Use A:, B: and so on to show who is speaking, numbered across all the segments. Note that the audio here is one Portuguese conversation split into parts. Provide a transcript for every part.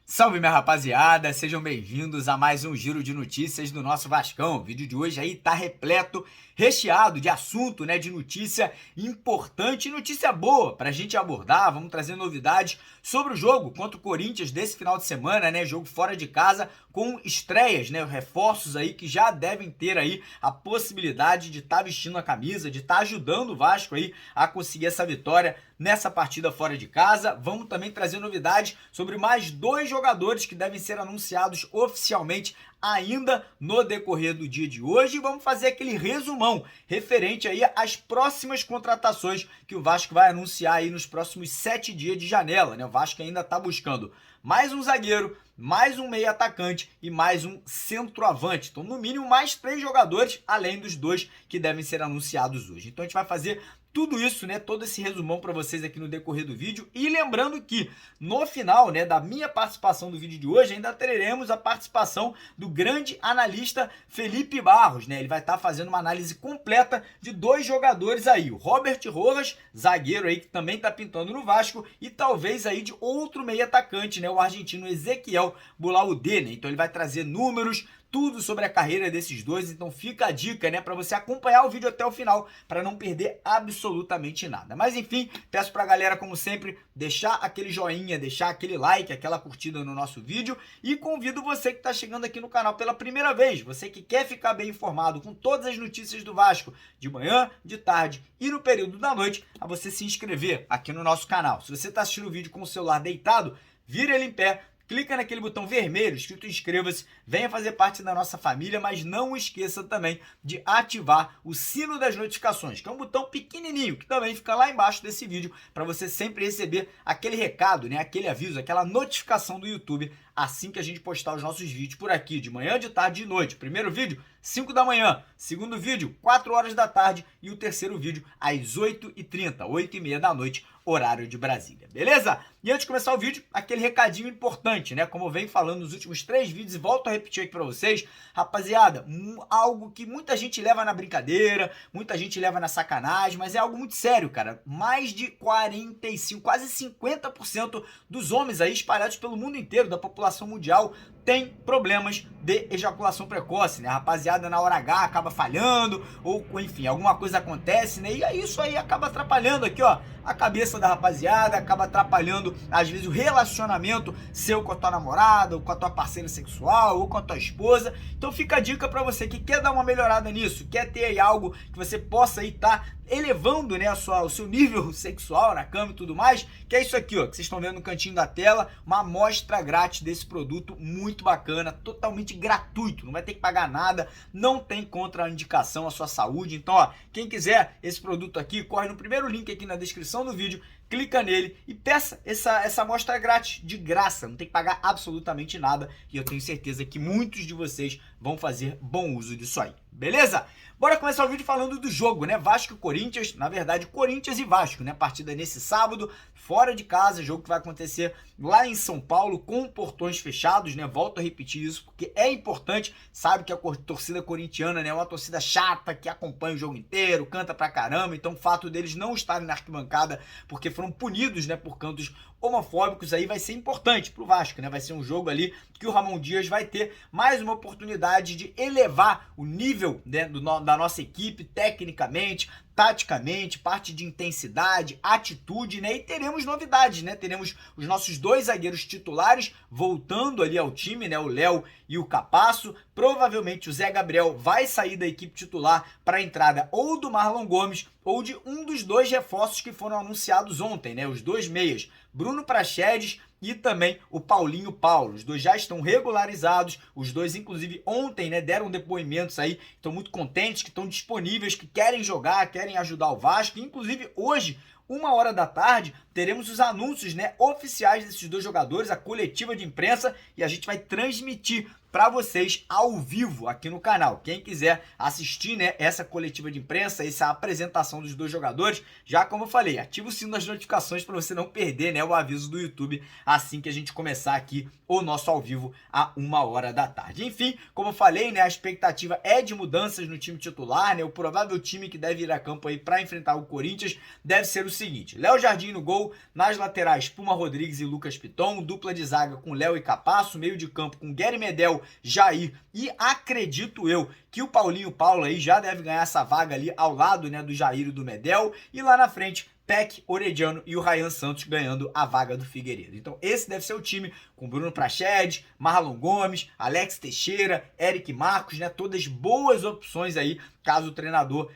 A: Salve, minha rapaziada, sejam bem-vindos a mais um giro de notícias do nosso Vascão. O vídeo de hoje aí tá repleto, recheado de assunto, né, de notícia importante e notícia boa pra gente abordar. Vamos trazer novidades sobre o jogo contra o Corinthians desse final de semana, né, jogo fora de casa com estreias, né, reforços aí que já devem ter aí a possibilidade de estar vestindo a camisa, de estar ajudando o Vasco aí a conseguir essa vitória nessa partida fora de casa. Vamos também trazer novidades sobre mais dois jogadores que devem ser anunciados oficialmente ainda no decorrer do dia de hoje. E vamos fazer aquele resumão referente aí às próximas contratações que o Vasco vai anunciar aí nos próximos 7 dias de janela, né? O Vasco ainda está buscando mais um zagueiro, mais um meio atacante e mais um centroavante. Então, no mínimo, mais 3 jogadores, além dos 2 que devem ser anunciados hoje. Então, a gente vai fazer tudo isso, né, todo esse resumão para vocês aqui no decorrer do vídeo. E lembrando que no final, né, da minha participação do vídeo de hoje, ainda teremos a participação do grande analista Felipe Barros, né? Ele vai estar fazendo uma análise completa de 2 jogadores aí, o Robert Rojas, zagueiro aí que também está pintando no Vasco, e talvez aí de outro meio atacante, né, o argentino Ezequiel Bulaudé, né? Então ele vai trazer números, tudo sobre a carreira desses dois, então fica a dica, né, para você acompanhar o vídeo até o final, para não perder absolutamente nada. Mas enfim, peço pra galera, como sempre, deixar aquele joinha, deixar aquele like, aquela curtida no nosso vídeo, e convido você que está chegando aqui no canal pela primeira vez, você que quer ficar bem informado com todas as notícias do Vasco, de manhã, de tarde e no período da noite, a você se inscrever aqui no nosso canal. Se você está assistindo o vídeo com o celular deitado, vira ele em pé, clica naquele botão vermelho escrito inscreva-se, venha fazer parte da nossa família, mas não esqueça também de ativar o sino das notificações, que é um botão pequenininho, que também fica lá embaixo desse vídeo, para você sempre receber aquele recado, né, aquele aviso, aquela notificação do YouTube, assim que a gente postar os nossos vídeos por aqui, de manhã, de tarde e de noite. Primeiro vídeo, 5 da manhã, segundo vídeo, 4 horas da tarde e o terceiro vídeo às 8h30, 8h30 da noite, horário de Brasília, beleza? E antes de começar o vídeo, aquele recadinho importante, né? Como eu venho falando nos últimos 3 vídeos e volto a repetir aqui pra vocês, rapaziada, algo que muita gente leva na brincadeira, muita gente leva na sacanagem, mas é algo muito sério, cara. Mais de 45, quase 50% dos homens aí espalhados pelo mundo inteiro, da população mundial, tem problemas de ejaculação precoce, né? A rapaziada na hora H acaba falhando, ou enfim, alguma coisa acontece, né? E isso aí acaba atrapalhando aqui, ó, a cabeça da rapaziada, acaba atrapalhando, às vezes, o relacionamento seu com a tua namorada, ou com a tua parceira sexual, ou com a tua esposa. Então fica a dica pra você que quer dar uma melhorada nisso, quer ter aí algo que você possa aí estar elevando, né, o seu nível sexual na cama e tudo mais, que é isso aqui, ó, que vocês estão vendo no cantinho da tela, uma amostra grátis desse produto muito bacana, totalmente gratuito, não vai ter que pagar nada, não tem contraindicação à sua saúde. Então, ó, quem quiser esse produto aqui, corre no primeiro link aqui na descrição do vídeo, clica nele e peça essa amostra grátis, de graça, não tem que pagar absolutamente nada, e eu tenho certeza que muitos de vocês vão fazer bom uso disso aí, beleza? Bora começar o vídeo falando do jogo, né? Vasco e Corinthians, na verdade, Corinthians e Vasco, né? Partida nesse sábado, fora de casa, jogo que vai acontecer lá em São Paulo, com portões fechados, né? Volto a repetir isso, porque é importante, sabe que a torcida corintiana, né, é uma torcida chata, que acompanha o jogo inteiro, canta pra caramba, então o fato deles não estarem na arquibancada, porque foram punidos, né, por cantos homofóbicos, aí vai ser importante pro Vasco, né? Vai ser um jogo ali que o Ramon Dias vai ter mais uma oportunidade de elevar o nível, né, da nossa equipe, tecnicamente, taticamente, parte de intensidade, atitude, né? E teremos novidades, né? Teremos os nossos 2 zagueiros titulares voltando ali ao time, né? O Léo e o Capasso. Provavelmente o Zé Gabriel vai sair da equipe titular para a entrada ou do Marlon Gomes ou de um dos 2 reforços que foram anunciados ontem, né? Os 2 meias, Bruno Praxedes e também o Paulinho Paulo. Os 2 já estão regularizados, os 2 inclusive ontem, né, deram depoimentos aí, estão muito contentes, que estão disponíveis, que querem jogar, querem ajudar o Vasco. Inclusive hoje, 1h da tarde, teremos os anúncios, né, oficiais desses dois jogadores, a coletiva de imprensa, e a gente vai transmitir para vocês ao vivo aqui no canal. Quem quiser assistir, né, essa coletiva de imprensa, essa apresentação dos dois jogadores, já como eu falei, ativa o sino das notificações para você não perder, né, o aviso do YouTube assim que a gente começar aqui o nosso ao vivo a 1h da tarde. Enfim, como eu falei, né, a expectativa é de mudanças no time titular, né, o provável time que deve ir a campo aí para enfrentar o Corinthians deve ser o seguinte: Léo Jardim no gol, nas laterais Puma Rodrigues e Lucas Piton, dupla de zaga com Léo e Capasso, meio de campo com Guerry Medel, Jair, e acredito eu que o Paulinho Paulo aí já deve ganhar essa vaga ali ao lado, né, do Jair e do Medel, e lá na frente Peck, Orediano e o Ryan Santos ganhando a vaga do Figueiredo. Então esse deve ser o time com Bruno Prachedes, Marlon Gomes, Alex Teixeira, Eric Marcos, né, todas boas opções aí caso o treinador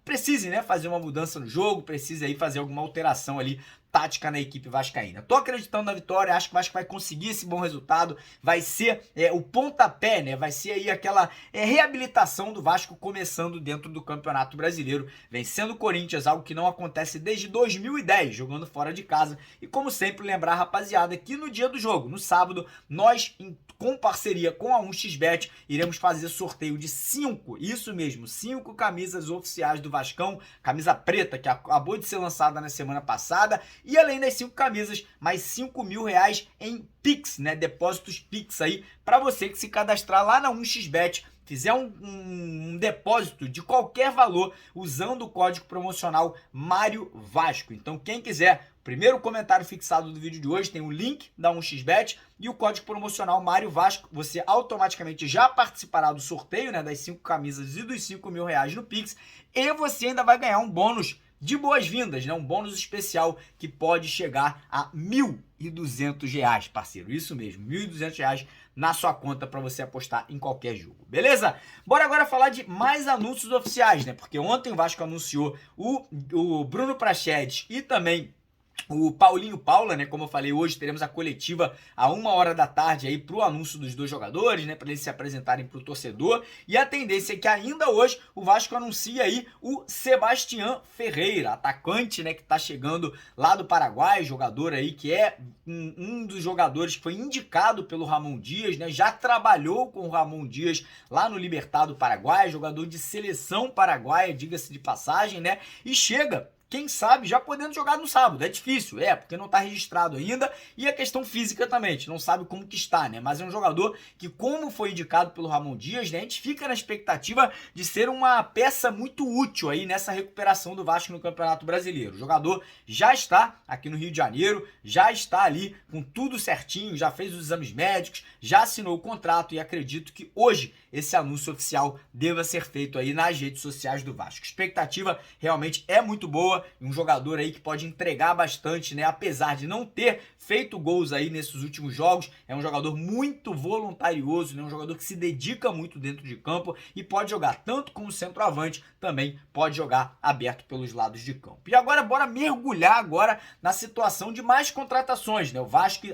A: precise, né, fazer uma mudança no jogo, precise aí fazer alguma alteração ali tática na equipe vascaína. Tô acreditando na vitória, acho que o Vasco vai conseguir esse bom resultado, vai ser o pontapé, né? Vai ser aí aquela reabilitação do Vasco começando dentro do Campeonato Brasileiro, vencendo o Corinthians, algo que não acontece desde 2010, jogando fora de casa. E como sempre, lembrar, rapaziada, que no dia do jogo, no sábado, nós, com parceria com a 1xBet, iremos fazer sorteio de 5, isso mesmo, 5 camisas oficiais do Vascão, camisa preta que acabou de ser lançada na semana passada, e além das 5 camisas, mais R$5.000 em Pix, né? Depósitos Pix aí, para você que se cadastrar lá na 1xBet, fizer um depósito de qualquer valor usando o código promocional Mário Vasco. Então quem quiser, primeiro comentário fixado do vídeo de hoje tem o link da 1xBet e o código promocional Mário Vasco, você automaticamente já participará do sorteio, né, das 5 camisas e dos R$5.000 no Pix, e você ainda vai ganhar um bônus de boas-vindas, né? Um bônus especial que pode chegar a R$1.200, parceiro. Isso mesmo, R$1.200 na sua conta para você apostar em qualquer jogo, beleza? Bora agora falar de mais anúncios oficiais, né? Porque ontem o Vasco anunciou o Bruno Prachedes e também o Paulinho Paula, né? Como eu falei, hoje teremos a coletiva a 1h da tarde aí pro anúncio dos dois jogadores, né? Para eles se apresentarem pro torcedor. E a tendência é que ainda hoje o Vasco anuncia aí o Sebastián Ferreira, atacante, né? Que tá chegando lá do Paraguai, jogador aí que é um dos jogadores que foi indicado pelo Ramon Dias, né? Já trabalhou com o Ramon Dias lá no Libertad do Paraguai, jogador de seleção paraguaia, diga-se de passagem, né? E chega, quem sabe, já podendo jogar no sábado. É difícil, porque não está registrado ainda. E a questão física também, a gente não sabe como que está, né? Mas é um jogador que, como foi indicado pelo Ramon Dias, né, a gente fica na expectativa de ser uma peça muito útil aí nessa recuperação do Vasco no Campeonato Brasileiro. O jogador já está aqui no Rio de Janeiro, já está ali com tudo certinho, já fez os exames médicos, já assinou o contrato e acredito que hoje esse anúncio oficial deva ser feito aí nas redes sociais do Vasco. A expectativa realmente é muito boa, um jogador aí que pode entregar bastante, né? Apesar de não ter feito gols aí nesses últimos jogos, é um jogador muito voluntarioso, né? Um jogador que se dedica muito dentro de campo e pode jogar tanto como centroavante, também pode jogar aberto pelos lados de campo. E agora bora mergulhar agora na situação de mais contratações, né? O Vasco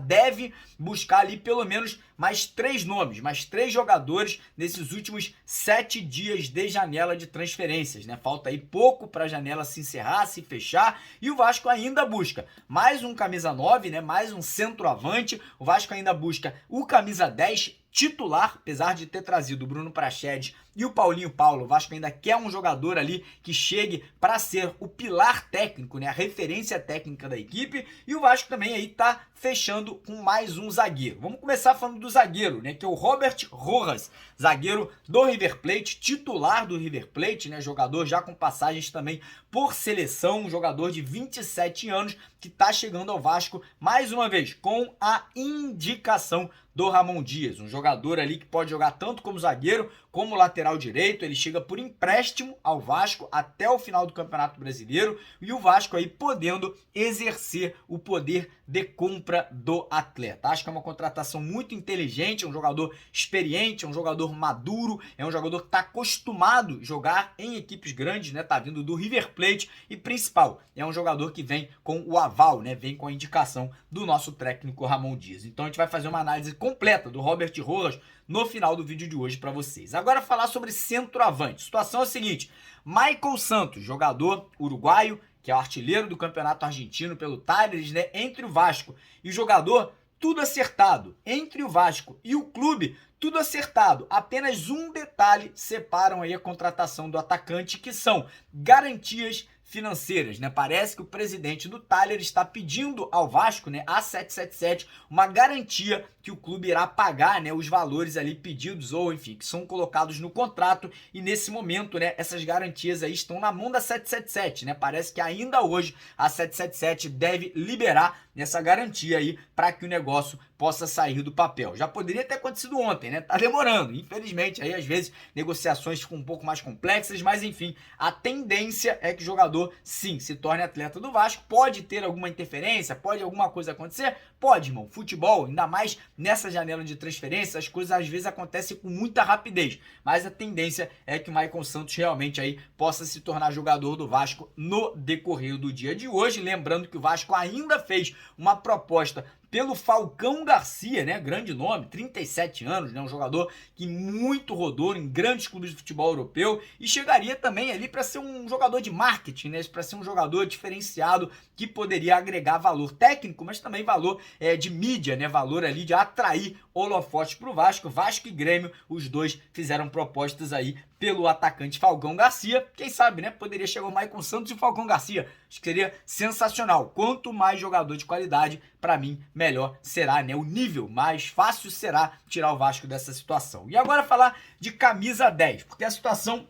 A: deve buscar ali pelo menos mais 3 nomes, mais 3 jogadores nesses últimos 7 dias de janela de transferências, né? Falta aí pouco para a janela se encerrar, se fechar, e o Vasco ainda busca mais um camisa 9, né? Mais um centroavante. O Vasco ainda busca o camisa 10 titular, apesar de ter trazido o Bruno Prachedes e o Paulinho Paulo. O Vasco ainda quer um jogador ali que chegue para ser o pilar técnico, né? A referência técnica da equipe. E o Vasco também aí tá fechando com mais um zagueiro. Vamos começar falando do zagueiro, né? Que é o Robert Rojas, zagueiro do River Plate, titular do River Plate, né? Jogador já com passagens também por seleção, um jogador de 27 anos que tá chegando ao Vasco mais uma vez com a indicação do Ramon Dias, um jogador ali que pode jogar tanto como zagueiro como lateral direito. Ele chega por empréstimo ao Vasco até o final do Campeonato Brasileiro e o Vasco aí podendo exercer o poder de compra do atleta. Acho que é uma contratação muito inteligente, é um jogador experiente, é um jogador maduro, é um jogador que está acostumado a jogar em equipes grandes, né? Tá vindo do River Plate e principal, é um jogador que vem com o aval, né? Vem com a indicação do nosso técnico Ramon Dias. Então a gente vai fazer uma análise completa do Robert Rojas no final do vídeo de hoje para vocês. Agora falar sobre centroavante. A situação é a seguinte: Michael Santos, jogador uruguaio, que é o artilheiro do campeonato argentino pelo Talleres, né? Entre o Vasco e o jogador, tudo acertado. Entre o Vasco e o clube, tudo acertado. Apenas um detalhe separam aí a contratação do atacante, que são garantias financeiras, né? Parece que o presidente do Talleres está pedindo ao Vasco, né, a 777, uma garantia que o clube irá pagar, né, os valores ali pedidos ou, enfim, que são colocados no contrato, e nesse momento, né, essas garantias aí estão na mão da 777, né? Parece que ainda hoje a 777 deve liberar essa garantia aí para que o negócio possa sair do papel. Já poderia ter acontecido ontem, né? Tá demorando. Infelizmente, aí às vezes negociações ficam um pouco mais complexas, mas enfim, a tendência é que o jogador sim se torne atleta do Vasco. Pode ter alguma interferência, pode alguma coisa acontecer? Pode, irmão. Futebol, ainda mais nessa janela de transferência, as coisas às vezes acontecem com muita rapidez, mas a tendência é que o Maicon Santos realmente aí possa se tornar jogador do Vasco no decorrer do dia de hoje. Lembrando que o Vasco ainda fez uma proposta pelo Falcão Garcia, né? Grande nome, 37 anos, né? Um jogador que muito rodou em grandes clubes de futebol europeu e chegaria também ali para ser um jogador de marketing, né? Para ser um jogador diferenciado que poderia agregar valor técnico, mas também valor de mídia, né? Valor ali de atrair holofotes para o Vasco. Vasco e Grêmio, os dois fizeram propostas aí pelo atacante Falcão Garcia. Quem sabe, né? Poderia chegar o Maicon Santos e o Falcão Garcia. Acho que seria sensacional. Quanto mais jogador de qualidade, para mim, melhor será, né? O nível mais fácil será tirar o Vasco dessa situação. E agora falar de camisa 10, porque a situação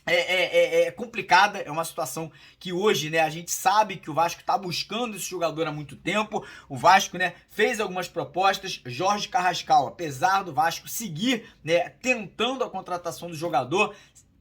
A: é complicada, é uma situação que hoje, né, a gente sabe que o Vasco está buscando esse jogador há muito tempo. O Vasco, né, fez algumas propostas. Jorge Carrascal, apesar do Vasco seguir, né, tentando a contratação do jogador,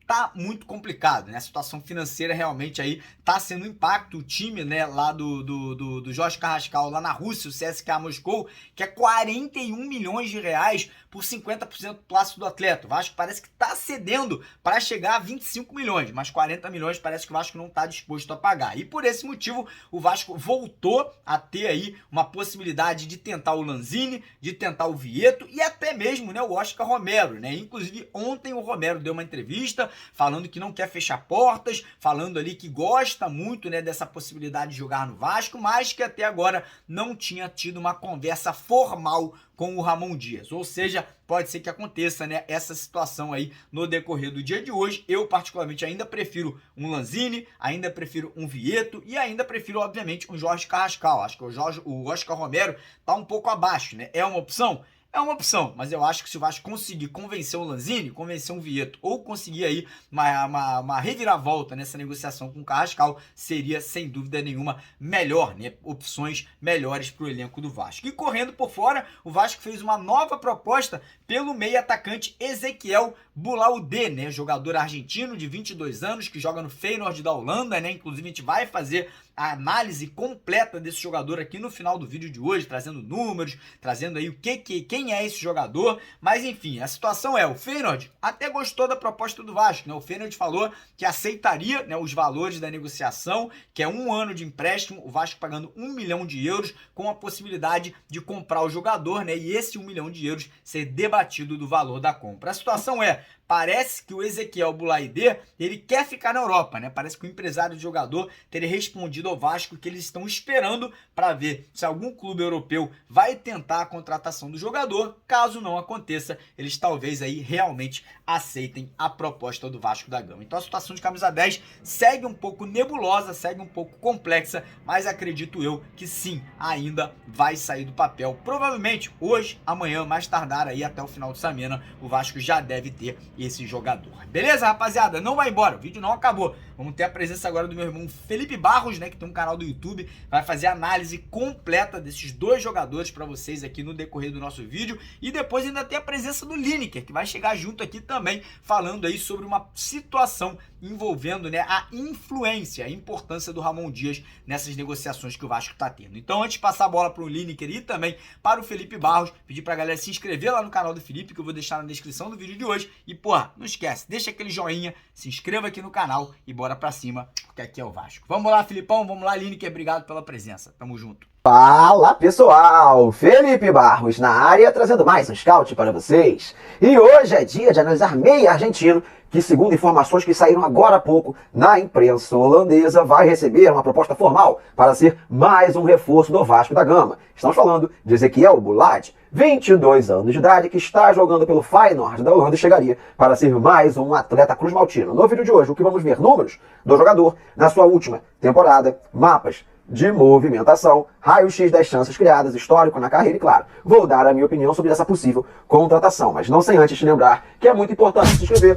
A: tá muito complicado, né? A situação financeira realmente aí tá sendo um impacto. O time, né, lá do Jorge Carrascal, lá na Rússia, o CSKA Moscou, que é 41 milhões de reais por 50% do passe do atleta. O Vasco parece que tá cedendo para chegar a 25 milhões, mas 40 milhões parece que o Vasco não tá disposto a pagar. E por esse motivo, o Vasco voltou a ter aí uma possibilidade de tentar o Lanzini, de tentar o Vieto e até mesmo, né, o Oscar Romero, né? Inclusive, ontem o Romero deu uma entrevista falando que não quer fechar portas, falando ali que gosta muito, né, dessa possibilidade de jogar no Vasco, mas que até agora não tinha tido uma conversa formal com o Ramon Dias. Ou seja, pode ser que aconteça, né, essa situação aí no decorrer do dia de hoje. Eu, particularmente, ainda prefiro um Lanzini, ainda prefiro um Vieto e ainda prefiro, obviamente, um Jorge Carrascal. Acho que o Oscar Romero tá um pouco abaixo, né? É uma opção? É uma opção, mas eu acho que se o Vasco conseguir convencer o Lanzini, convencer um Vieto, ou conseguir aí uma reviravolta nessa negociação com o Carrascal, seria sem dúvida nenhuma melhor, né? Opções melhores para o elenco do Vasco. E correndo por fora, o Vasco fez uma nova proposta pelo meio atacante Ezequiel Bulaudé, né? Jogador argentino de 22 anos que joga no Feyenoord da Holanda, né? Inclusive a gente vai fazer a análise completa desse jogador aqui no final do vídeo de hoje, trazendo números, trazendo aí quem é esse jogador. Mas enfim, a situação é, o Feyenoord até gostou da proposta do Vasco, né? O Feyenoord falou que aceitaria, né, os valores da negociação, que é 1 ano de empréstimo, o Vasco pagando 1 milhão de euros, com a possibilidade de comprar o jogador, né? E esse 1 milhão de euros ser debatido do valor da compra. A situação é, parece que o Ezequiel Bulaidé, ele quer ficar na Europa, né? Parece que o empresário do jogador teria respondido ao Vasco que eles estão esperando para ver se algum clube europeu vai tentar a contratação do jogador. Caso não aconteça, eles talvez aí realmente aceitem a proposta do Vasco da Gama. Então a situação de camisa 10 segue um pouco nebulosa, segue um pouco complexa, mas acredito eu que sim, ainda vai sair do papel. Provavelmente hoje, amanhã, mais tardar aí até o final de semana, o Vasco já deve ter esse jogador. Beleza, rapaziada? Não vai embora, o vídeo não acabou. Vamos ter a presença agora do meu irmão Felipe Barros, né, que tem um canal do YouTube, vai fazer a análise completa desses dois jogadores para vocês aqui no decorrer do nosso vídeo. E depois ainda tem a presença do Lineker, que vai chegar junto aqui também, falando aí sobre uma situação envolvendo, né, a influência, a importância do Ramon Dias nessas negociações que o Vasco está tendo. Então, antes de passar a bola para o Lineker e também para o Felipe Barros, pedir para a galera se inscrever lá no canal do Felipe, que eu vou deixar na descrição do vídeo de hoje. E, porra, não esquece, deixa aquele joinha, se inscreva aqui no canal e bora pra cima, porque aqui é o Vasco. Vamos lá, Filipão, vamos lá, Lineker, obrigado pela presença. Tamo junto.
B: Fala pessoal, Felipe Barros na área trazendo mais um scout para vocês. E hoje é dia de analisar meia argentino que, segundo informações que saíram agora há pouco na imprensa holandesa, vai receber uma proposta formal para ser mais um reforço do Vasco da Gama. Estamos falando de Ezequiel Boulad, 22 anos de idade, que está jogando pelo Feyenoord da Holanda e chegaria para ser mais um atleta cruz-maltino. No vídeo de hoje, o que vamos ver? Números do jogador na sua última temporada, mapas de movimentação, raio-x das chances criadas, histórico na carreira e, claro, vou dar a minha opinião sobre essa possível contratação, mas não sem antes te lembrar que é muito importante se inscrever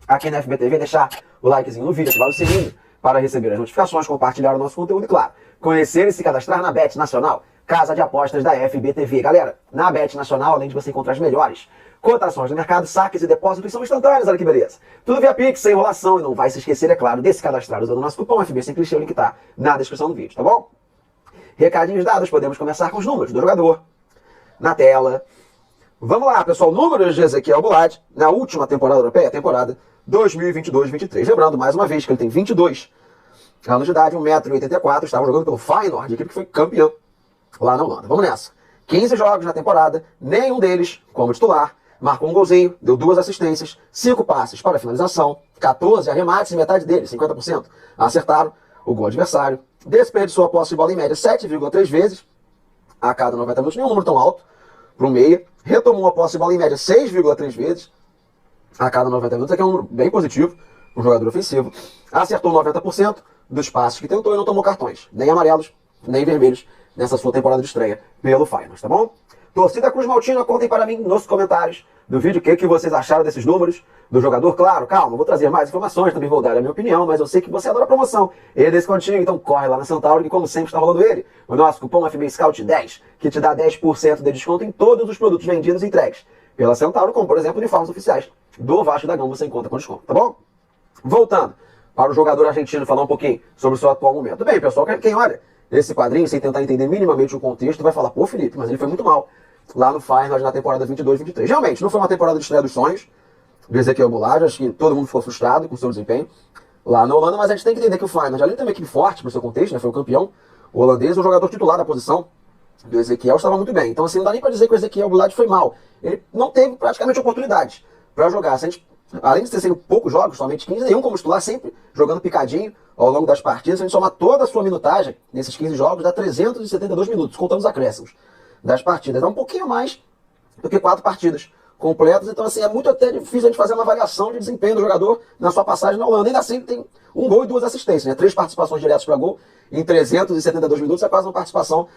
B: aqui na FBTV, deixar o likezinho no vídeo, ativar o sininho para receber as notificações, compartilhar o nosso conteúdo e, claro, conhecer e se cadastrar na Bet Nacional, casa de apostas da FBTV. Galera, na Bet Nacional, além de você encontrar as melhores cotações do mercado, saques e depósitos são instantâneos, olha que beleza. Tudo via Pix, sem enrolação, e não vai se esquecer, é claro, de se cadastrar usando o nosso cupom FB sem clichê, o link tá na descrição do vídeo, tá bom? Recadinhos dados, podemos começar com os números do jogador na tela. Vamos lá, pessoal, números de Ezequiel Boulad na última temporada europeia, temporada 2022-23. Lembrando, mais uma vez, que ele tem 22 anos de idade, 1,84 m, estava jogando pelo Feyenoord, equipe que foi campeão lá na Holanda. Vamos nessa. 15 jogos na temporada, nenhum deles como titular. Marcou um golzinho, deu 2 assistências, 5 passes para finalização, 14 arremates e metade deles, 50%, acertaram o gol adversário. Desperdiçou a posse de bola em média 7,3 vezes a cada 90 minutos, nenhum número tão alto para um meia. Retomou a posse de bola em média 6,3 vezes a cada 90 minutos, que é um número bem positivo para um jogador ofensivo. Acertou 90% dos passes que tentou e não tomou cartões, nem amarelos, nem vermelhos, nessa sua temporada de estreia pelo Feyenoord, tá bom? Torcida Cruz Maltina, contem para mim nos comentários do vídeo o que vocês acharam desses números do jogador. Claro, calma, vou trazer mais informações, também vou dar a minha opinião, mas eu sei que você adora a promoção e descontinho, então corre lá na Centauro, que como sempre está rolando ele, o nosso cupom FB Scout 10, que te dá 10% de desconto em todos os produtos vendidos e entregues pela Centauro, como por exemplo uniformes oficiais do Vasco da Gama, você encontra com desconto, tá bom? Voltando para o jogador argentino, falar um pouquinho sobre o seu atual momento. Bem, pessoal, quem olha esse quadrinho sem tentar entender minimamente o contexto vai falar, pô, Felipe, mas ele foi muito mal lá no Feyenoord na temporada 22-23. Realmente, não foi uma temporada de estreia dos sonhos do Ezequiel Boulad, acho que todo mundo ficou frustrado com o seu desempenho lá na Holanda, mas a gente tem que entender que o Feyenoord, além de ter uma equipe forte para o seu contexto, né, foi o campeão holandês, o jogador titular da posição do Ezequiel estava muito bem. Então assim, não dá nem para dizer que o Ezequiel Boulad foi mal. Ele não teve praticamente oportunidades para jogar. Se a gente, além de ter sido poucos jogos, somente 15, nenhum como titular, sempre jogando picadinho ao longo das partidas, se a gente somar toda a sua minutagem nesses 15 jogos, dá 372 minutos, contando os acréscimos das partidas. Dá um pouquinho mais do que 4 partidas completas, então assim, é muito até difícil a gente fazer uma avaliação de desempenho do jogador na sua passagem na Holanda. Ainda assim, ele tem um gol e 2 assistências, né? 3 participações diretas para gol em 372 minutos, é quase uma participação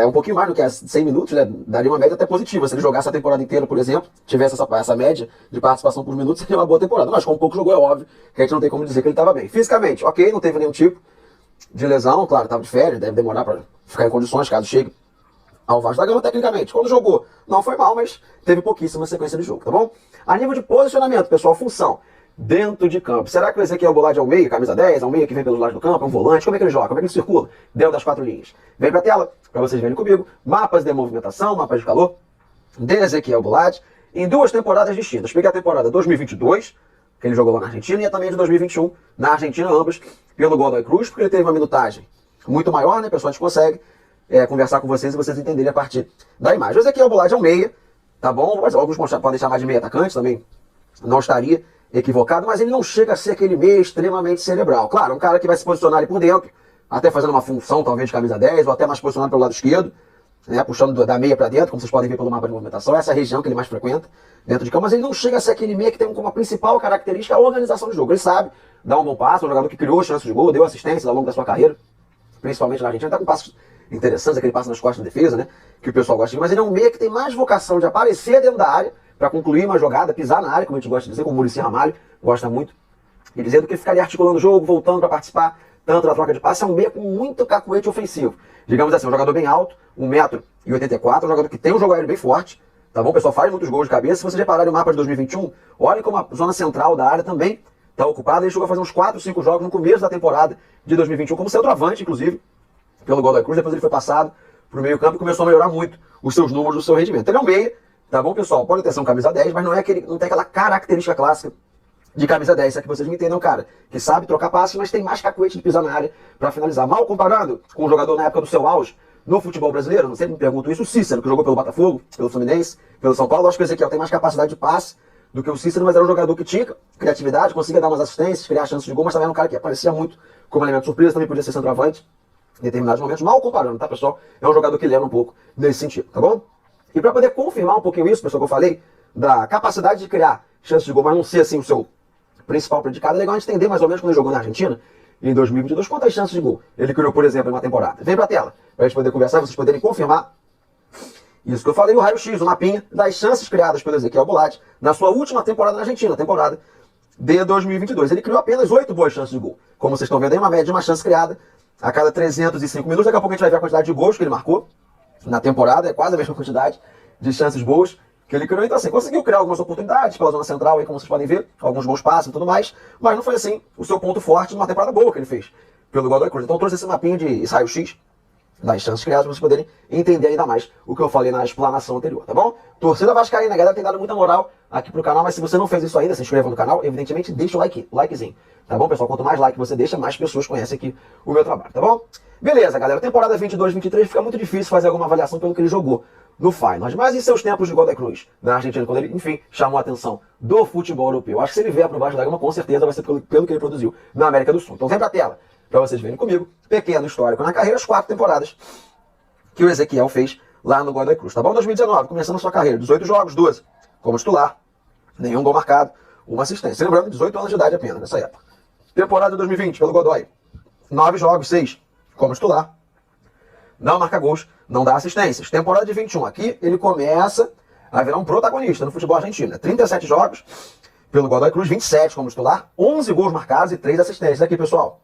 B: um pouquinho mais do que 100 minutos, né? Daria uma média até positiva. Se ele jogasse a temporada inteira, por exemplo, tivesse essa média de participação por minuto, seria uma boa temporada. Mas como pouco jogou, é óbvio que a gente não tem como dizer que ele estava bem. Fisicamente, ok, não teve nenhum tipo de lesão, claro, estava de férias, deve demorar para ficar em condições, caso chegue ao Vasco da Gama. Tecnicamente, quando jogou, não foi mal, mas teve pouquíssima sequência de jogo, tá bom? A nível de posicionamento, pessoal, função dentro de campo. Será que o Ezequiel Boulad é um meio, camisa 10, é um meio que vem pelos lados do campo, é um volante? Como é que ele joga? Como é que ele circula dentro das 4 linhas? Vem pra tela, para vocês verem comigo, mapas de movimentação, mapas de calor de Ezequiel Boulad em 2 temporadas distintas. Peguei a temporada 2022, que ele jogou lá na Argentina, e também a de 2021 na Argentina, ambas pelo Godoy Cruz, porque ele teve uma minutagem muito maior, né, pessoal? A gente consegue conversar com vocês e vocês entenderem a partir da imagem. O Ezequiel Boulad é um meia, tá bom? Alguns podem chamar de meia atacante, também não estaria equivocado, mas ele não chega a ser aquele meia extremamente cerebral. Claro, um cara que vai se posicionar ali por dentro, até fazendo uma função talvez de camisa 10, ou até mais posicionado pelo lado esquerdo, né, puxando da meia para dentro, como vocês podem ver pelo mapa de movimentação. Essa é a região que ele mais frequenta dentro de campo, mas ele não chega a ser aquele meia que tem como a principal característica a organização do jogo. Ele sabe dar um bom passo, um jogador que criou chances de gol, deu assistências ao longo da sua carreira, principalmente na Argentina, tá com passos interessantes, aquele passo nas costas da defesa, né, que o pessoal gosta de ver, mas ele é um meia que tem mais vocação de aparecer dentro da área para concluir uma jogada, pisar na área, como a gente gosta de dizer, como o Muricy Ramalho gosta muito de dizer, do que ficar ali articulando o jogo, voltando para participar tanto da troca de passe. É um meia com muito cacuete ofensivo. Digamos assim, um jogador bem alto, 1,84 m, um jogador que tem um jogo aéreo bem forte, tá bom? O pessoal faz muitos gols de cabeça. Se vocês repararem o mapa de 2021, olhem como a zona central da área também está ocupada. Ele chegou a fazer uns 4, 5 jogos no começo da temporada de 2021, como centroavante, inclusive, pelo Godoy Cruz. Depois ele foi passado para o meio campo e começou a melhorar muito os seus números, o seu rendimento. Ele é um meia, tá bom, pessoal? Pode ter sido camisa 10, mas não tem aquela característica clássica de camisa 10, isso aqui vocês me entendem, cara, que sabe trocar passes, mas tem mais cacuete de pisar na área para finalizar. Mal comparando com o jogador na época do seu auge, no futebol brasileiro? Não sempre me pergunto isso. O Cícero, que jogou pelo Botafogo, pelo Fluminense, pelo São Paulo. Acho que o Ezequiel tem mais capacidade de passe do que o Cícero, mas era um jogador que tinha criatividade, conseguia dar umas assistências, criar chances de gol, mas também era um cara que aparecia muito como elemento surpresa, também podia ser centroavante em determinados momentos, mal comparando, tá, pessoal? É um jogador que lembra um pouco nesse sentido, tá bom? E para poder confirmar um pouquinho isso, pessoal, que eu falei, da capacidade de criar chances de gol, mas não ser assim o seu principal predicado, é legal a gente entender mais ou menos quando ele jogou na Argentina, em 2022, quantas chances de gol ele criou, por exemplo, em uma temporada. Vem pra tela, pra gente poder conversar, vocês poderem confirmar isso que eu falei, o raio-x, o mapinha das chances criadas pelo Ezequiel Boulad na sua última temporada na Argentina, temporada de 2022. Ele criou apenas 8 boas chances de gol. Como vocês estão vendo aí, uma média de uma chance criada a cada 305 minutos. Daqui a pouco a gente vai ver a quantidade de gols que ele marcou na temporada, é quase a mesma quantidade de chances boas que ele criou. Então assim, conseguiu criar algumas oportunidades pela zona central aí, como vocês podem ver, alguns bons passes e tudo mais, mas não foi assim o seu ponto forte numa temporada boa que ele fez pelo Godoy Cruz. Então eu trouxe esse mapinha de raio-x das chances criadas para vocês poderem entender ainda mais o que eu falei na explanação anterior, tá bom? Torcida vascaína, a galera tem dado muita moral aqui pro canal, mas se você não fez isso ainda, se inscreva no canal, evidentemente deixa o likezinho, tá bom, pessoal? Quanto mais like você deixa, mais pessoas conhecem aqui o meu trabalho, tá bom? Beleza, galera, temporada 22-23 fica muito difícil fazer alguma avaliação pelo que ele jogou no Finals, mas em seus tempos de Godoy Cruz, na Argentina, quando ele, enfim, chamou a atenção do futebol europeu. Acho que se ele vier pro Vasco da Gama, com certeza vai ser pelo que ele produziu na América do Sul. Então vem pra tela, pra vocês verem comigo, pequeno histórico na carreira, as 4 temporadas que o Ezequiel fez lá no Godoy Cruz, tá bom? 2019, começando a sua carreira, 18 jogos, 12 como titular, nenhum gol marcado, uma assistência. Lembrando, 18 anos de idade apenas nessa época. Temporada de 2020, pelo Godoy, 9 jogos, 6 como titular, não marca gols, não dá assistências. Temporada de 21, aqui ele começa a virar um protagonista no futebol argentino. 37 jogos pelo Godoy Cruz, 27 como titular, 11 gols marcados e 3 assistências. Aqui, pessoal,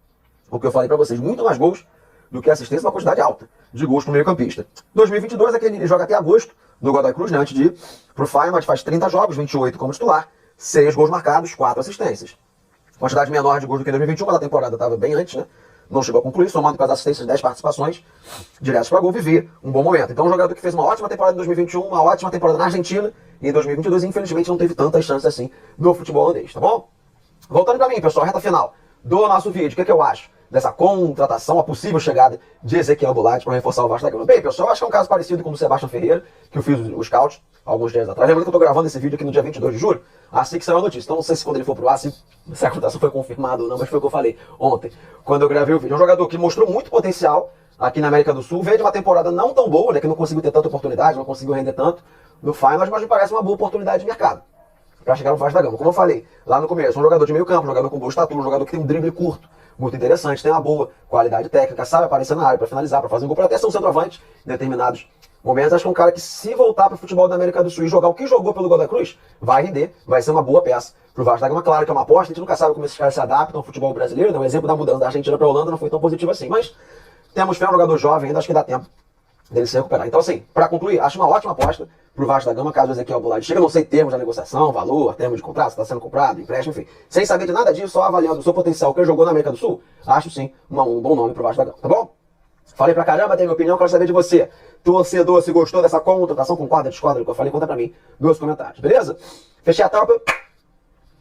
B: o que eu falei pra vocês, muito mais gols do que assistência, uma quantidade alta de gols pro meio campista. 2022 é que ele joga até agosto no Godoy Cruz, né, antes de ir pro Feyenoord, faz 30 jogos, 28 como titular, 6 gols marcados, 4 assistências. Quantidade menor de gols do que em 2021, mas a temporada estava bem antes, né? Não chegou a concluir, somando com as assistências, 10 participações diretas para gol, viver um bom momento. Então um jogador que fez uma ótima temporada em 2021, uma ótima temporada na Argentina, e em 2022 infelizmente não teve tantas chances assim no futebol holandês, tá bom? Voltando para mim, pessoal, reta final do nosso vídeo, o que eu acho dessa contratação, a possível chegada de Ezequiel Boulad para reforçar o Vasco da Gama? Bem, pessoal, eu acho que é um caso parecido com o do Sebastião Ferreira, que eu fiz o scout alguns dias atrás. Lembrando que eu tô gravando esse vídeo aqui no dia 22 de julho, assim que saiu a notícia. Então não sei se quando ele for pro ar, se a contratação foi confirmada ou não, mas foi o que eu falei ontem, quando eu gravei o vídeo. É um jogador que mostrou muito potencial aqui na América do Sul, veio de uma temporada não tão boa, né, que não conseguiu ter tanta oportunidade, não conseguiu render tanto no Finals, mas me parece uma boa oportunidade de mercado para chegar no Vasco da Gama. Como eu falei lá no começo, um jogador de meio campo, um jogador com boa estatura, um jogador que tem um drible curto, muito interessante, tem uma boa qualidade técnica, sabe aparecer na área para finalizar, para fazer um gol, para até ser um centroavante em determinados momentos. Acho que é um cara que, se voltar para o futebol da América do Sul e jogar o que jogou pelo Godoy Cruz, vai render, vai ser uma boa peça pro Vasco da Gama. Claro que é uma aposta, a gente nunca sabe como esses caras se adaptam ao futebol brasileiro, né? O exemplo da mudança da Argentina para a Holanda não foi tão positivo assim, mas temos fé, um jogador jovem, ainda acho que dá tempo dele se recuperar. Então assim, para concluir, acho uma ótima aposta pro Vasco da Gama, caso o Ezequiel Boulad chega, não sei termos da negociação, valor, termos de contrato, se está sendo comprado, empréstimo, enfim. Sem saber de nada disso, só avaliando o seu potencial que ele jogou na América do Sul, acho sim um bom nome pro Vasco da Gama, tá bom? Falei pra caramba, dei minha opinião, quero saber de você. Torcedor, se gostou dessa contratação, concorda, discorda do que eu falei, conta pra mim nos comentários, beleza? Fechei a tampa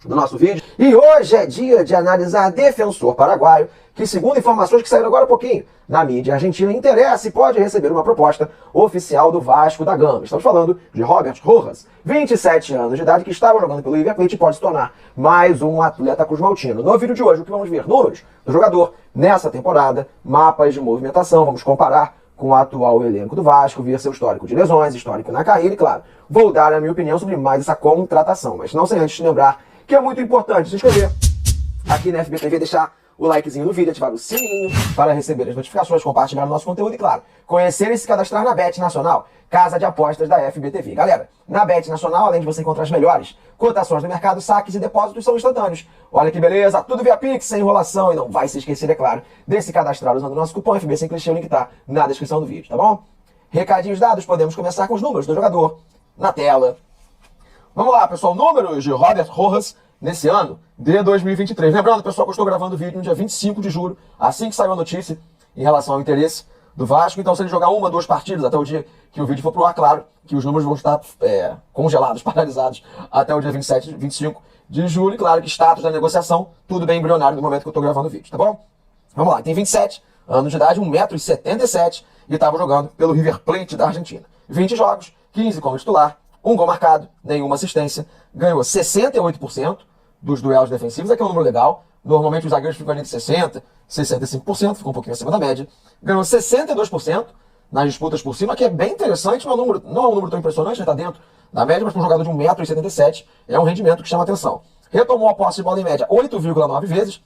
B: do nosso vídeo. E hoje é dia de analisar defensor paraguaio, que segundo informações que saíram agora há pouquinho na mídia argentina, interessa e pode receber uma proposta oficial do Vasco da Gama. Estamos falando de Robert Rojas, 27 anos de idade, que estava jogando pelo River Plate e pode se tornar mais um atleta cruzmaltino. No vídeo de hoje, o que vamos ver? Números do jogador nessa temporada, mapas de movimentação, vamos comparar com o atual elenco do Vasco, ver seu histórico de lesões, histórico na carreira e, claro, vou dar a minha opinião sobre mais essa contratação, mas não sem antes lembrar que é muito importante se inscrever aqui na FBTV, deixar o likezinho no vídeo, ativar o sininho para receber as notificações, compartilhar o nosso conteúdo e, claro, conhecer e se cadastrar na Bet Nacional, casa de apostas da FBTV. Galera, na Bet Nacional, além de você encontrar as melhores cotações do mercado, saques e depósitos são instantâneos. Olha que beleza, tudo via Pix, sem enrolação, e não vai se esquecer, é claro, de se cadastrar usando o nosso cupom FB sem clichê, o link tá na descrição do vídeo, tá bom? Recadinhos dados, podemos começar com os números do jogador na tela. Vamos lá, pessoal, números de Robert Rojas nesse ano de 2023. Lembrando, pessoal, que eu estou gravando o vídeo no dia 25 de julho, assim que saiu a notícia em relação ao interesse do Vasco. Então, se ele jogar 1 ou 2 partidas até o dia que o vídeo for pro ar, claro que os números vão estar congelados, paralisados até o dia 27, 25 de julho. E claro que status da negociação, tudo bem embrionário no momento que eu estou gravando o vídeo, tá bom? Vamos lá, tem 27 anos de idade, 1,77 m, e estava jogando pelo River Plate da Argentina. 20 jogos, 15 como titular, 1 gol marcado, nenhuma assistência, ganhou 68% dos duelos defensivos, aqui é um número legal. Normalmente os zagueiros ficam ali de 60%, 65%, ficou um pouquinho acima da média. Ganhou 62% nas disputas por cima, que é bem interessante, não é um número tão impressionante, está dentro da média, mas para um jogador de 1,77 m é um rendimento que chama atenção. Retomou a posse de bola em média 8,9 vezes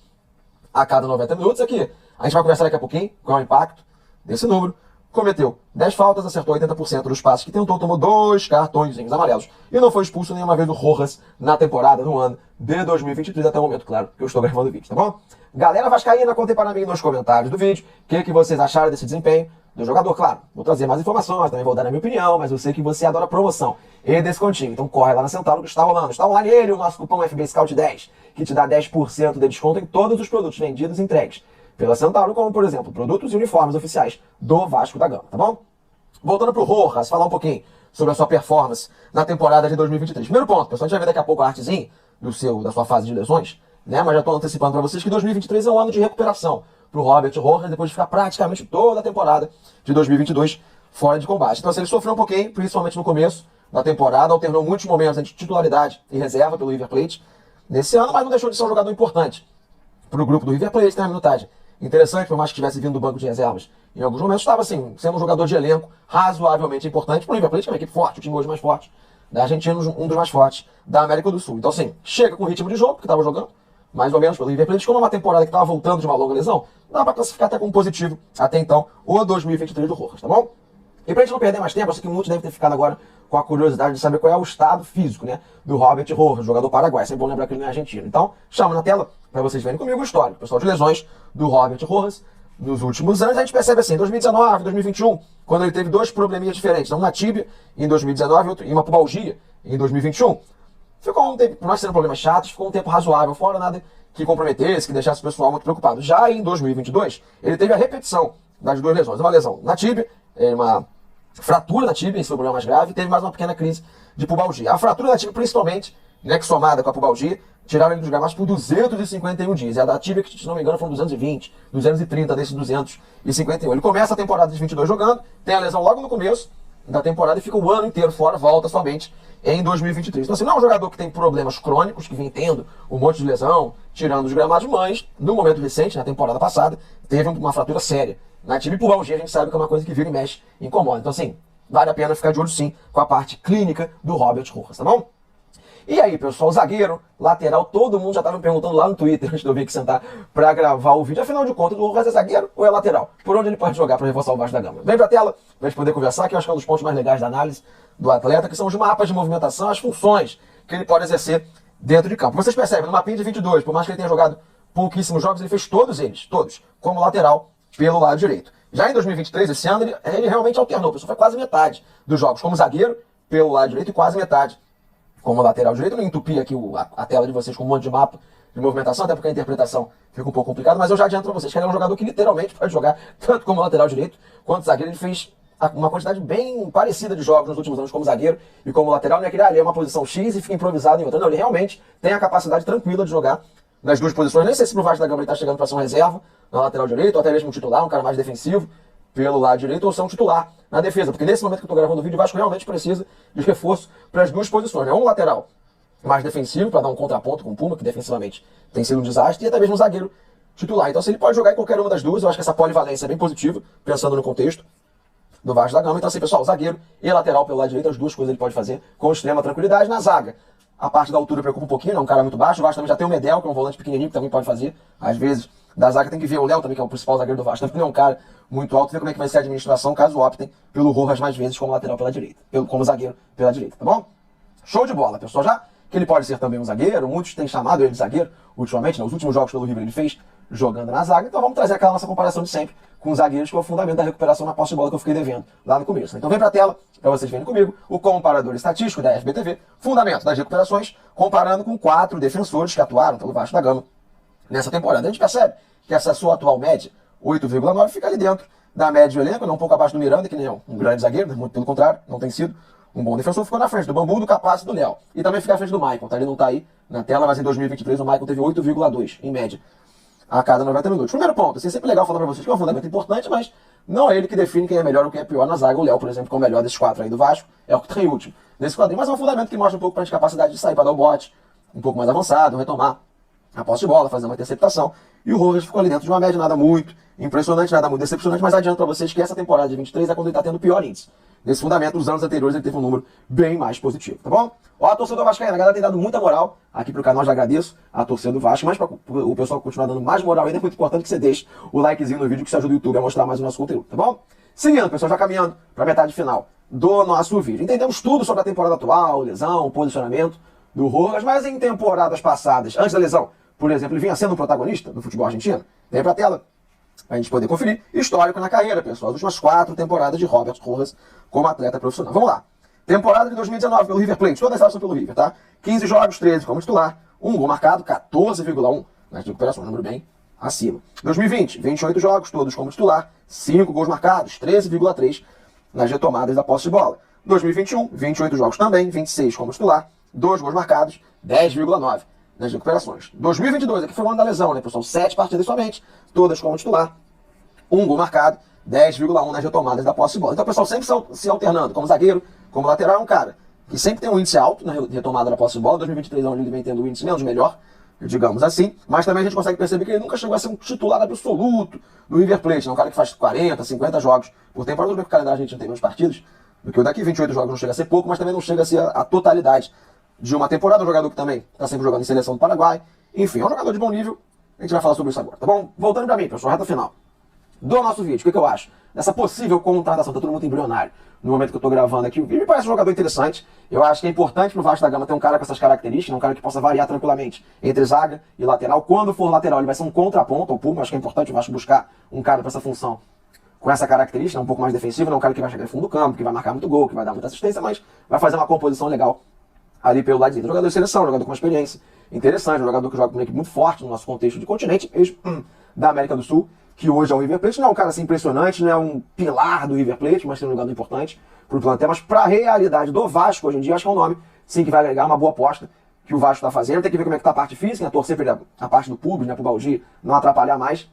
B: a cada 90 minutos. Aqui a gente vai conversar daqui a pouquinho qual é o impacto desse número. Cometeu 10 faltas, acertou 80% dos passes que tentou, tomou 2 cartõezinhos amarelos e não foi expulso nenhuma vez do Rojas na temporada, no ano de 2023, até o momento, claro, que eu estou gravando o vídeo, tá bom? Galera vascaína, contem para mim nos comentários do vídeo o que vocês acharam desse desempenho do jogador. Claro, vou trazer mais informações, também vou dar a minha opinião, mas eu sei que você adora promoção e descontinho, então corre lá na Centauro que está rolando. Está online ele, o nosso cupom FB Scout 10, que te dá 10% de desconto em todos os produtos vendidos e entregues pela Centauro, como, por exemplo, produtos e uniformes oficiais do Vasco da Gama, tá bom? Voltando pro Rojas, falar um pouquinho sobre a sua performance na temporada de 2023. Primeiro ponto, pessoal, a gente vai ver daqui a pouco a artezinha da sua fase de lesões, né? Mas já estou antecipando para vocês que 2023 é um ano de recuperação pro Robert Rojas, depois de ficar praticamente toda a temporada de 2022 fora de combate. Então, assim, ele sofreu um pouquinho, principalmente no começo da temporada, alternou muitos momentos entre titularidade e reserva pelo River Plate nesse ano, mas não deixou de ser um jogador importante pro grupo do River Plate, tem uma minutagem interessante, por mais que tivesse vindo do banco de reservas. Em alguns momentos estava, assim, sendo um jogador de elenco razoavelmente importante para o River Plate, que é uma equipe forte, o time hoje mais forte da Argentina, um dos mais fortes da América do Sul. Então, assim, chega com o ritmo de jogo que estava jogando, mais ou menos pelo River Plate, como uma temporada que estava voltando de uma longa lesão, dá para classificar até como positivo, até então, o 2023 do Rojas, tá bom? E pra gente não perder mais tempo, eu sei que muitos devem ter ficado agora com a curiosidade de saber qual é o estado físico, né, do Robert Rojas, jogador paraguaio. Sempre bom lembrar que ele não é argentino. Então, chamo na tela para vocês verem comigo o histórico, pessoal, de lesões do Robert Rojas nos últimos anos. A gente percebe assim, em 2019, 2021, quando ele teve 2 probleminhas diferentes, um na tíbia em 2019 e outro em uma pubalgia em 2021. Ficou um tempo, por nós sendo problemas chatos, ficou um tempo razoável, fora nada que comprometesse, que deixasse o pessoal muito preocupado. Já em 2022, ele teve a repetição das 2 lesões. Uma lesão na tíbia, uma fratura na tíbia, esse foi o problema mais grave, e teve mais uma pequena crise de pubalgia. A fratura da tíbia, principalmente, né, que somada com a pubalgia, tiraram ele dos gramados por 251 dias. E a da tíbia, que se não me engano, foram 220, 230 desses 251. Ele começa a temporada de 22 jogando, tem a lesão logo no começo da temporada e fica o ano inteiro fora, volta somente em 2023. Então, assim, não é um jogador que tem problemas crônicos, que vem tendo um monte de lesão, tirando os gramados, mas, no momento recente, na temporada passada, teve uma fratura séria na tíbia, e pubalgia a gente sabe que é uma coisa que vira e mexe, incomoda. Então, assim, vale a pena ficar de olho sim com a parte clínica do Robert Rojas, tá bom? E aí, pessoal, zagueiro, lateral, todo mundo já estava me perguntando lá no Twitter, antes de eu vir aqui sentar para gravar o vídeo. Afinal de contas, o Rojas é zagueiro ou é lateral? Por onde ele pode jogar para reforçar o Vasco da Gama? Vem pra tela, pra gente poder conversar, que eu acho que é um dos pontos mais legais da análise do atleta, que são os mapas de movimentação, as funções que ele pode exercer dentro de campo. Vocês percebem, no mapinha de 22, por mais que ele tenha jogado pouquíssimos jogos, ele fez todos, como lateral pelo lado direito. Já em 2023, esse ano, ele realmente alternou, pessoal, foi quase metade dos jogos como zagueiro pelo lado direito e quase metade como lateral direito. Eu não entupi aqui a tela de vocês com um monte de mapa de movimentação, até porque a interpretação fica um pouco complicada, mas eu já adianto para vocês que ele é um jogador que literalmente pode jogar tanto como lateral direito quanto zagueiro. Ele fez uma quantidade bem parecida de jogos nos últimos anos como zagueiro e como lateral. Não é que ele é uma posição X e fica improvisado em outra. Não, ele realmente tem a capacidade tranquila de jogar nas 2 posições. Nem sei se pro Vasco da Gama ele tá chegando para ser um reserva na lateral direito, ou até mesmo um titular, um cara mais defensivo pelo lado direito, ou ser um titular na defesa. Porque nesse momento que eu tô gravando o vídeo, o Vasco realmente precisa de reforço para as 2 posições, né? Um lateral mais defensivo, para dar um contraponto com o Puma, que defensivamente tem sido um desastre, e até mesmo um zagueiro titular. Então, se ele pode jogar em qualquer uma das 2, eu acho que essa polivalência é bem positiva, pensando no contexto do Vasco da Gama. Então, assim, pessoal, zagueiro e lateral pelo lado direito, as 2 coisas ele pode fazer com extrema tranquilidade. Na zaga, a parte da altura preocupa um pouquinho, né? Um cara muito baixo. O Vasco também já tem o Medel, que é um volante pequenininho, que também pode fazer. Às vezes, da zaga tem que ver o Léo também, que é o principal zagueiro do Vasco, também não é um cara muito alto, ver como é que vai ser a administração, caso optem pelo Rojas mais vezes como lateral pela direita, como zagueiro pela direita, tá bom? Show de bola, pessoal. Já que ele pode ser também um zagueiro, muitos têm chamado ele de zagueiro ultimamente, nos últimos jogos pelo River ele fez jogando na zaga, então vamos trazer aquela nossa comparação de sempre com os zagueiros, que é o fundamento da recuperação na posse de bola que eu fiquei devendo lá no começo. Então vem pra tela, para vocês verem comigo, o comparador estatístico da FBTV, fundamento das recuperações, comparando com 4 defensores que atuaram pelo Vasco da Gama nessa temporada. A gente percebe que essa sua atual média, 8,9, fica ali dentro da média do elenco, não um pouco abaixo do Miranda, que nem é um grande zagueiro, muito pelo contrário, não tem sido um bom defensor. Ficou na frente do Bambu, do Capaz e do Léo. E também fica à frente do Maicon, tá? Ele não tá aí na tela, mas em 2023 o Maicon teve 8,2 em média a cada 90 minutos. Primeiro ponto, assim, é sempre legal falar pra vocês que é um fundamento importante, mas não é ele que define quem é melhor ou quem é pior na zaga. O Léo, por exemplo, que é o melhor desses 4 aí do Vasco, é o que tá em último nesse quadrinho, mas é um fundamento que mostra um pouco pra gente capacidade de sair para dar o bote, um pouco mais avançado, retomar a posse de bola, fazer uma interceptação. E o Rojas ficou ali dentro de uma média, nada muito impressionante, nada muito decepcionante, mas adianto pra vocês que essa temporada de 23 é quando ele tá tendo o pior índice. Nesse fundamento, nos anos anteriores, ele teve um número bem mais positivo, tá bom? Ó, a torcida do Vascaína, a galera tem dado muita moral aqui pro canal, já agradeço a torcida do Vasco, mas para o pessoal continuar dando mais moral ainda, é muito importante que você deixe o likezinho no vídeo, que isso ajuda o YouTube a mostrar mais o nosso conteúdo, tá bom? Seguindo, pessoal, já caminhando pra metade final do nosso vídeo. Entendemos tudo sobre a temporada atual, lesão, posicionamento do Rojas, mas em temporadas passadas, antes da lesão, por exemplo, ele vinha sendo um protagonista no futebol argentino. Vem pra tela, pra gente poder conferir. Histórico na carreira, pessoal. As últimas 4 temporadas de Robert Rojas como atleta profissional. Vamos lá. Temporada de 2019 pelo River Plate. Todas elas são pelo River, tá? 15 jogos, 13 como titular. 1 gol marcado, 14,1 nas recuperações. Um número bem acima. 2020, 28 jogos, todos como titular. 5 gols marcados, 13,3 nas retomadas da posse de bola. 2021, 28 jogos também, 26 como titular. 2 gols marcados, 10,9 nas recuperações. 2022, aqui foi o ano da lesão, né, pessoal? 7 partidas somente, todas como titular. 1 gol marcado, 10,1 nas retomadas da posse de bola. Então o pessoal sempre se alternando, como zagueiro, como lateral, é um cara que sempre tem um índice alto na retomada da posse de bola. 2023 é onde ele vem tendo um índice menos melhor, digamos assim, mas também a gente consegue perceber que ele nunca chegou a ser um titular absoluto do River Plate, é um cara que faz 40, 50 jogos por temporada. No calendário a gente tem menos partidas, do que o daqui, 28 jogos não chega a ser pouco, mas também não chega a ser a totalidade de uma temporada. Um jogador que também está sempre jogando em seleção do Paraguai, enfim, é um jogador de bom nível. A gente vai falar sobre isso agora, tá bom? Voltando pra mim, pessoal, reta final do nosso vídeo, o que eu acho dessa possível contratação? Tá todo mundo embrionário no momento que eu tô gravando aqui o vídeo. Me parece um jogador interessante. Eu acho que é importante pro Vasco da Gama ter um cara com essas características, um cara que possa variar tranquilamente entre zaga e lateral. Quando for lateral, ele vai ser um contraponto ao Puma. Acho que é importante o Vasco buscar um cara para essa função com essa característica, um pouco mais defensivo, não um cara que vai chegar no fundo do campo, que vai marcar muito gol, que vai dar muita assistência, mas vai fazer uma composição legal ali pelo lado direito. Jogador de seleção, jogador com uma experiência interessante, um jogador que joga com uma equipe muito forte no nosso contexto de continente, mesmo da América do Sul, que hoje é o River Plate. Não é um cara assim impressionante, não é um pilar do River Plate, mas tem um jogador importante pro plantel. Mas pra realidade do Vasco hoje em dia, acho que é um nome, sim, que vai agregar, uma boa aposta que o Vasco tá fazendo. Tem que ver como é que tá a parte física, né? Torcer pra a parte do público, né? Pro Baldi não atrapalhar mais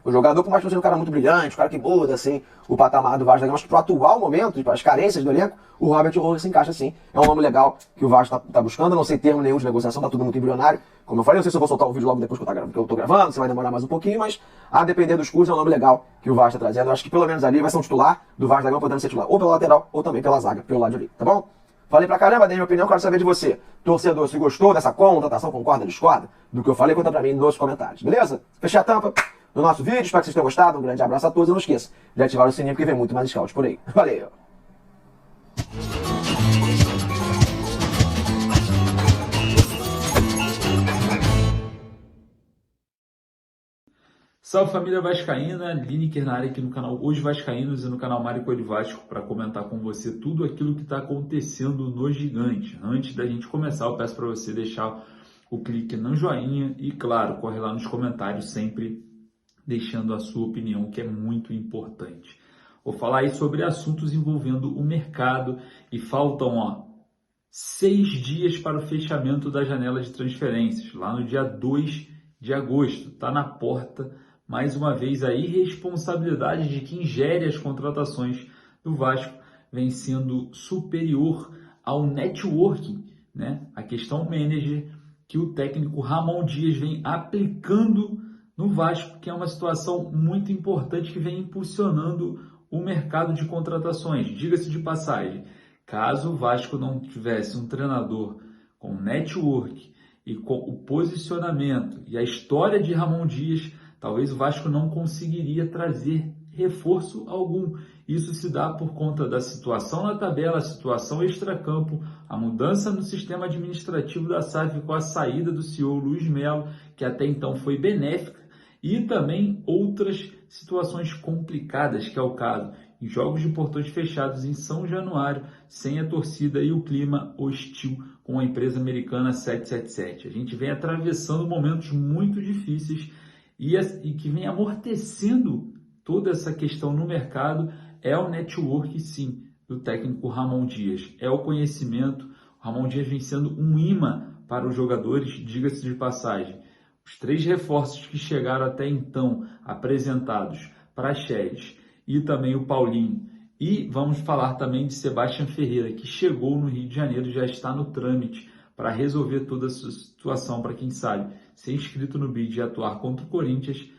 B: o jogador, por mais que não seja um cara muito brilhante, um cara que muda, assim, o patamar do Vasco da Gama, mas que pro atual momento, para as carências do elenco, o Robert Rojas se encaixa assim. É um nome legal que o Vasco tá buscando. Eu não sei termo nenhum de negociação, tá tudo muito embrionário. Como eu falei, não sei se eu vou soltar o vídeo logo depois que eu tô gravando, se vai demorar mais um pouquinho, mas a depender dos cursos, é um nome legal que o Vasco tá trazendo. Eu acho que pelo menos ali vai ser um titular do Vasco da Gama, podendo ser titular ou pela lateral ou também pela zaga, pelo lado direito, tá bom? Falei pra caramba, dei minha opinião, quero saber de você. Torcedor, se gostou dessa contratação, concorda, discorda do que eu falei, conta pra mim nos comentários, beleza? Fechei a tampa do nosso vídeo, espero que vocês tenham gostado. Um grande abraço a todos e não esqueça de ativar o sininho porque vem muito mais scouts por aí. Valeu!
C: Salve família vascaína, Lineker na área aqui no canal Os Vascaínos e no canal Mário Coelho Vasco para comentar com você tudo aquilo que está acontecendo no Gigante. Antes da gente começar, eu peço para você deixar o clique no joinha e, claro, corre lá nos comentários sempre deixando a sua opinião, que é muito importante. Vou falar aí sobre assuntos envolvendo o mercado e faltam 6 dias para o fechamento da janela de transferências, lá no dia 2 de agosto. Está na porta, mais uma vez, a irresponsabilidade de quem gere as contratações do Vasco vem sendo superior ao networking, né? A questão manager que o técnico Ramon Dias vem aplicando no Vasco, que é uma situação muito importante que vem impulsionando o mercado de contratações. Diga-se de passagem, caso o Vasco não tivesse um treinador com network e com o posicionamento e a história de Ramon Dias, talvez o Vasco não conseguiria trazer reforço algum. Isso se dá por conta da situação na tabela, a situação extracampo, a mudança no sistema administrativo da SAF com a saída do CEO Luiz Melo, que até então foi benéfica, e também outras situações complicadas, que é o caso em jogos de portões fechados em São Januário, sem a torcida e o clima hostil com a empresa americana 777. A gente vem atravessando momentos muito difíceis e que vem amortecendo toda essa questão no mercado é o network, sim, do técnico Ramon Dias. É o conhecimento. O Ramon Dias vem sendo um imã para os jogadores, diga-se de passagem. Os 3 reforços que chegaram até então apresentados, Praxedes e também o Paulinho. E vamos falar também de Sebastião Ferreira, que chegou no Rio de Janeiro e já está no trâmite para resolver toda essa situação, para quem sabe ser inscrito no bid e atuar contra o Corinthians.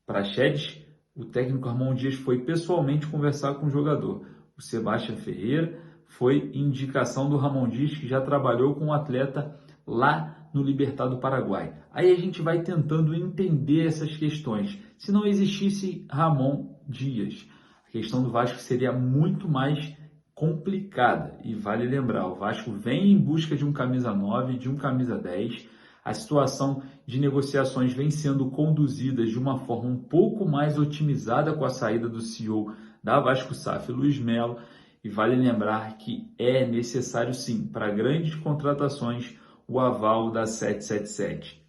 C: Praxedes, o técnico Ramon Dias foi pessoalmente conversar com o jogador. O Sebastião Ferreira foi indicação do Ramon Dias, que já trabalhou com o atleta lá no Libertad do Paraguai. Aí a gente vai tentando entender essas questões. Se não existisse Ramon Dias, a questão do Vasco seria muito mais complicada. E vale lembrar, o Vasco vem em busca de um camisa 9, de um camisa 10. A situação de negociações vem sendo conduzida de uma forma um pouco mais otimizada com a saída do CEO da Vasco SAF, Luiz Melo. E vale lembrar que é necessário sim, para grandes contratações, o aval da 777.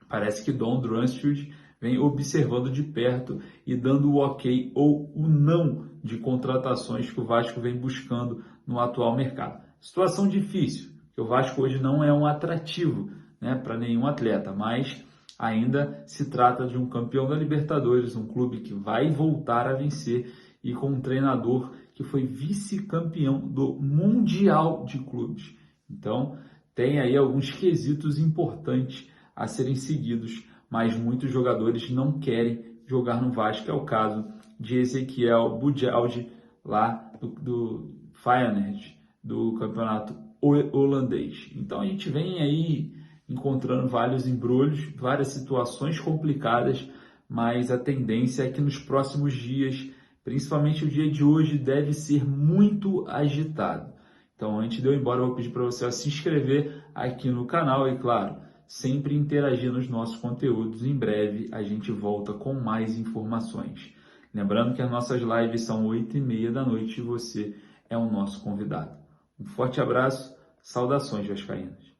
C: Parece que Don Dransfield vem observando de perto e dando o ok ou o não de contratações que o Vasco vem buscando no atual mercado. Situação difícil, porque o Vasco hoje não é um atrativo, né, para nenhum atleta, mas ainda se trata de um campeão da Libertadores, um clube que vai voltar a vencer e com um treinador que foi vice-campeão do Mundial de Clubes. Então, tem aí alguns quesitos importantes a serem seguidos, mas muitos jogadores não querem jogar no Vasco. É o caso de Ezequiel Bujaldi, lá do Feyenoord, do campeonato holandês. Então, a gente vem aí encontrando vários embrulhos, várias situações complicadas, mas a tendência é que nos próximos dias, principalmente o dia de hoje, deve ser muito agitado. Então, antes de eu ir embora, eu vou pedir para você se inscrever aqui no canal e, claro, sempre interagir nos nossos conteúdos. Em breve, a gente volta com mais informações. Lembrando que as nossas lives são 8h30 da noite e você é o nosso convidado. Um forte abraço, saudações vascaínas.